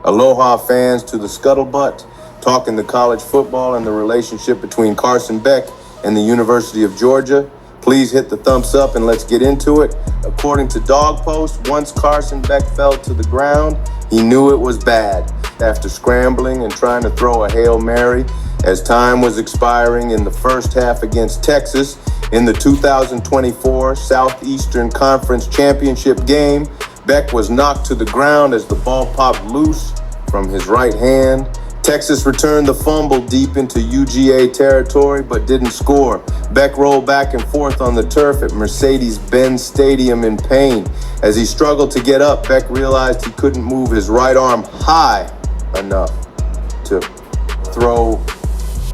Aloha fans to the scuttlebutt, talking the college football and the relationship between Carson Beck and the University of Georgia. Please hit the thumbs up and let's get into it. According to Dog Post, once Carson Beck fell to the ground, he knew it was bad. After scrambling and trying to throw a Hail Mary as time was expiring in the first half against Texas in the 2024 Southeastern Conference Championship game, Beck was knocked to the ground as the ball popped loose from his right hand. Texas returned the fumble deep into UGA territory but didn't score. Beck rolled back and forth on the turf at Mercedes-Benz Stadium in pain. As he struggled to get up, Beck realized he couldn't move his right arm high enough to throw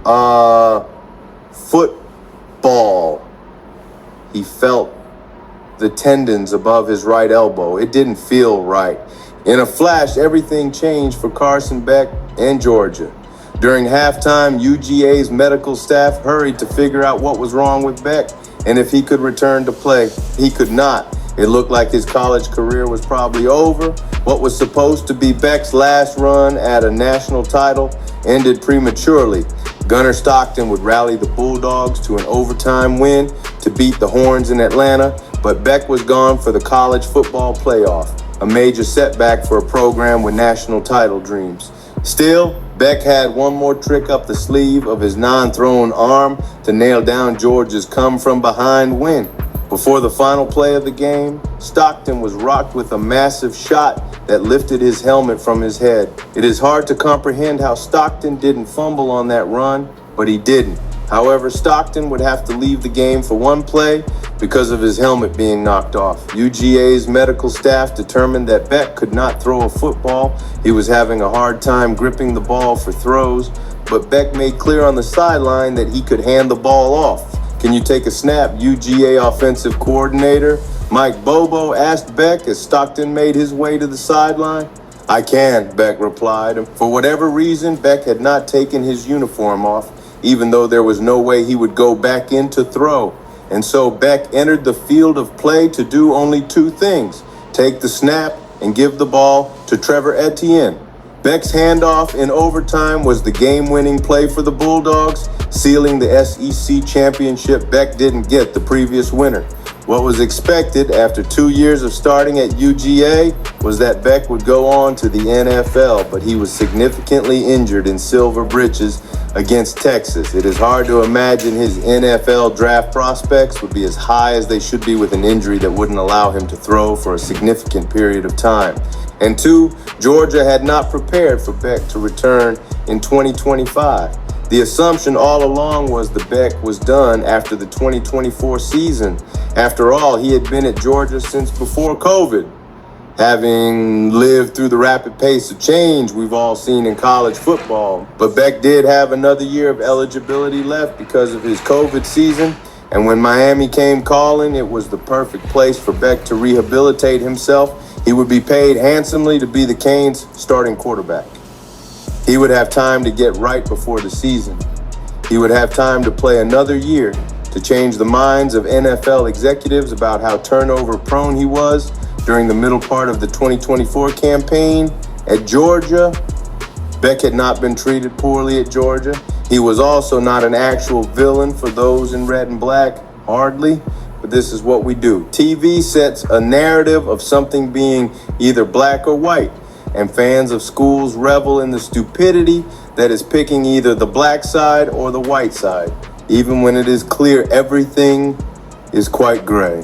a football. He felt the tendons above his right elbow. It didn't feel right. In a flash, everything changed for Carson Beck and Georgia. During halftime, UGA's medical staff hurried to figure out what was wrong with Beck and if he could return to play. He could not. It looked like his college career was probably over. What was supposed to be Beck's last run at a national title ended prematurely. Gunnar Stockton would rally the Bulldogs to an overtime win to beat the Horns in Atlanta, but Beck was gone for the college football playoff, a major setback for a program with national title dreams. Still, Beck had one more trick up the sleeve of his non-thrown arm to nail down Georgia's come-from-behind win. Before the final play of the game, Stockton was rocked with a massive shot that lifted his helmet from his head. It is hard to comprehend how Stockton didn't fumble on that run, but he didn't. However, Stockton would have to leave the game for one play because of his helmet being knocked off. UGA's medical staff determined that Beck could not throw a football. He was having a hard time gripping the ball for throws, but Beck made clear on the sideline that he could hand the ball off. "Can you take a snap?" UGA offensive coordinator Mike Bobo asked Beck as Stockton made his way to the sideline. "I can," Beck replied. For whatever reason, Beck had not taken his uniform off, even though there was no way he would go back in to throw. And so Beck entered the field of play to do only two things: take the snap and give the ball to Trevor Etienne. Beck's handoff in overtime was the game-winning play for the Bulldogs, sealing the SEC championship Beck didn't get the previous winter. What was expected after 2 years of starting at UGA was that Beck would go on to the NFL, but he was significantly injured in Silver Britches against Texas. It is hard to imagine his NFL draft prospects would be as high as they should be with an injury that wouldn't allow him to throw for a significant period of time. And two, Georgia had not prepared for Beck to return in 2025. The assumption all along was that Beck was done after the 2024 season. After all, he had been at Georgia since before COVID. Having lived through the rapid pace of change we've all seen in college football. But Beck did have another year of eligibility left because of his COVID season. And when Miami came calling, it was the perfect place for Beck to rehabilitate himself. He would be paid handsomely to be the Canes' starting quarterback. He would have time to get right before the season. He would have time to play another year to change the minds of NFL executives about how turnover-prone he was during the middle part of the 2024 campaign. At Georgia, Beck had not been treated poorly at Georgia. He was also not an actual villain for those in red and black, hardly. But this is what we do. TV sets a narrative of something being either black or white, and fans of schools revel in the stupidity that is picking either the black side or the white side, even when it is clear everything is quite gray.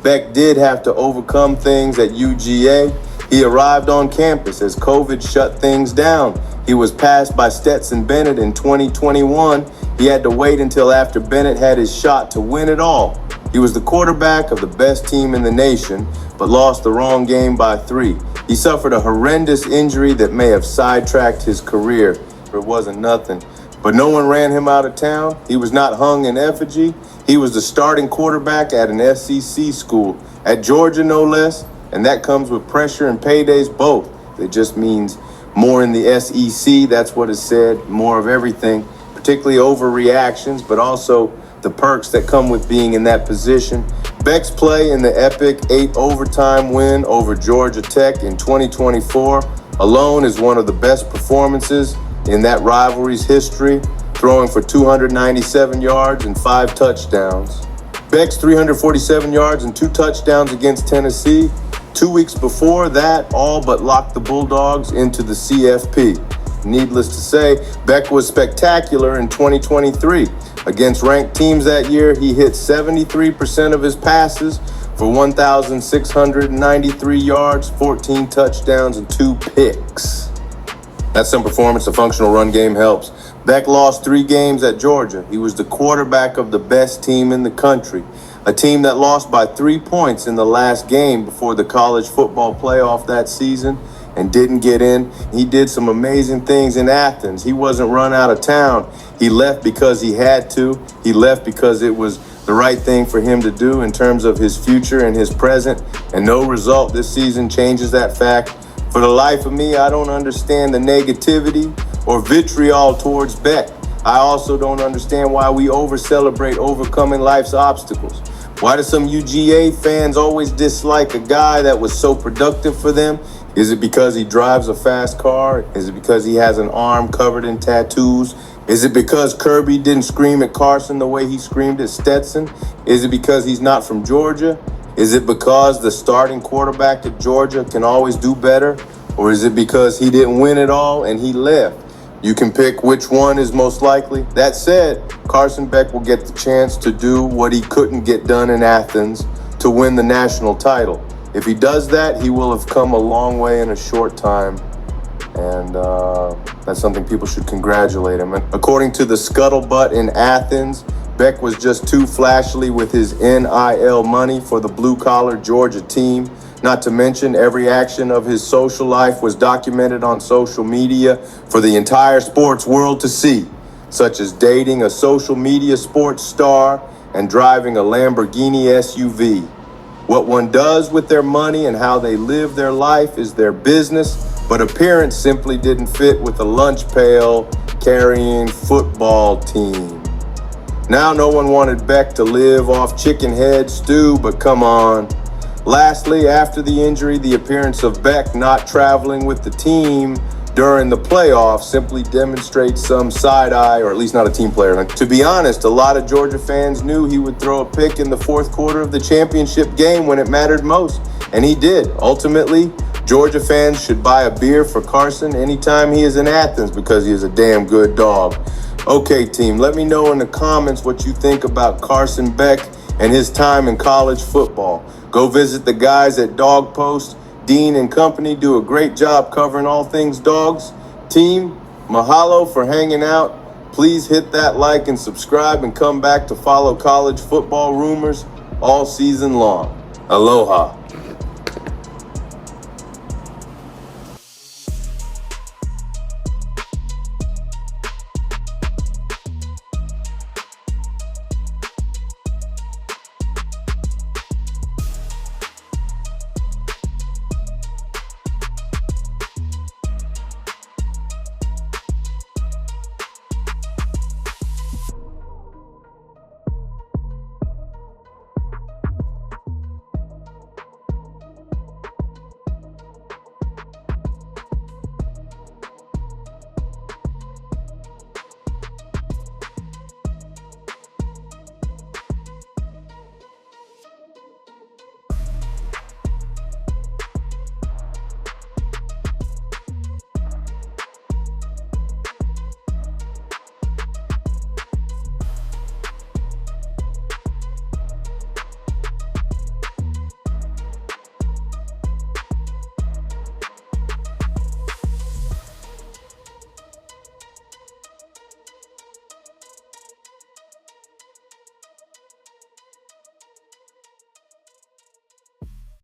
Beck did have to overcome things at UGA. He arrived on campus as COVID shut things down. He was passed by Stetson Bennett in 2021. He had to wait until after Bennett had his shot to win it all. He was the quarterback of the best team in the nation, but lost the wrong game by 3. He suffered a horrendous injury that may have sidetracked his career. It wasn't nothing. But no one ran him out of town. He was not hung in effigy. He was the starting quarterback at an SEC school, at Georgia no less, and that comes with pressure and paydays both. It just means more in the SEC, that's what is said, more of everything, particularly overreactions, but also the perks that come with being in that position. Beck's play in the epic 8 overtime win over Georgia Tech in 2024 alone is one of the best performances in that rivalry's history, throwing for 297 yards and 5 touchdowns. Beck's 347 yards and 2 touchdowns against Tennessee 2 weeks before that all but locked the Bulldogs into the CFP. Needless to say, Beck was spectacular in 2023. Against ranked teams that year, he hit 73% of his passes for 1,693 yards, 14 touchdowns, and 2 picks. That's some performance. A functional run game helps. Beck lost 3 games at Georgia. He was the quarterback of the best team in the country, a team that lost by 3 points in the last game before the college football playoff that season and didn't get in. He did some amazing things in Athens. He wasn't run out of town. He left because he had to. He left because it was the right thing for him to do in terms of his future and his present, and no result this season changes that fact. For the life of me, I don't understand the negativity or vitriol towards Beck. I also don't understand why we over-celebrate overcoming life's obstacles. Why do some UGA fans always dislike a guy that was so productive for them? Is it because he drives a fast car? Is it because he has an arm covered in tattoos? Is it because Kirby didn't scream at Carson the way he screamed at Stetson? Is it because he's not from Georgia? Is it because the starting quarterback at Georgia can always do better? Or is it because he didn't win it all and he left? You can pick which one is most likely. That said, Carson Beck will get the chance to do what he couldn't get done in Athens to win the national title. If he does that, he will have come a long way in a short time. And that's something people should congratulate him. And according to the scuttlebutt in Athens, Beck was just too flashily with his NIL money for the blue-collar Georgia team. Not to mention, every action of his social life was documented on social media for the entire sports world to see, such as dating a social media sports star and driving a Lamborghini SUV. What one does with their money and how they live their life is their business, but appearance simply didn't fit with a lunch pail carrying football team. Now no one wanted Beck to live off chicken head stew, but come on. Lastly, after the injury, the appearance of Beck not traveling with the team during the playoffs simply demonstrates some side-eye, or at least not a team player. To be honest, a lot of Georgia fans knew he would throw a pick in the fourth quarter of the championship game when it mattered most, and he did. Ultimately, Georgia fans should buy a beer for Carson anytime he is in Athens because he is a damn good dog. Okay, team, let me know in the comments what you think about Carson Beck and his time in college football. Go visit the guys at Dog Post. Dean and company do a great job covering all things dogs. Team, mahalo for hanging out. Please hit that like and subscribe and come back to follow college football rumors all season long. Aloha.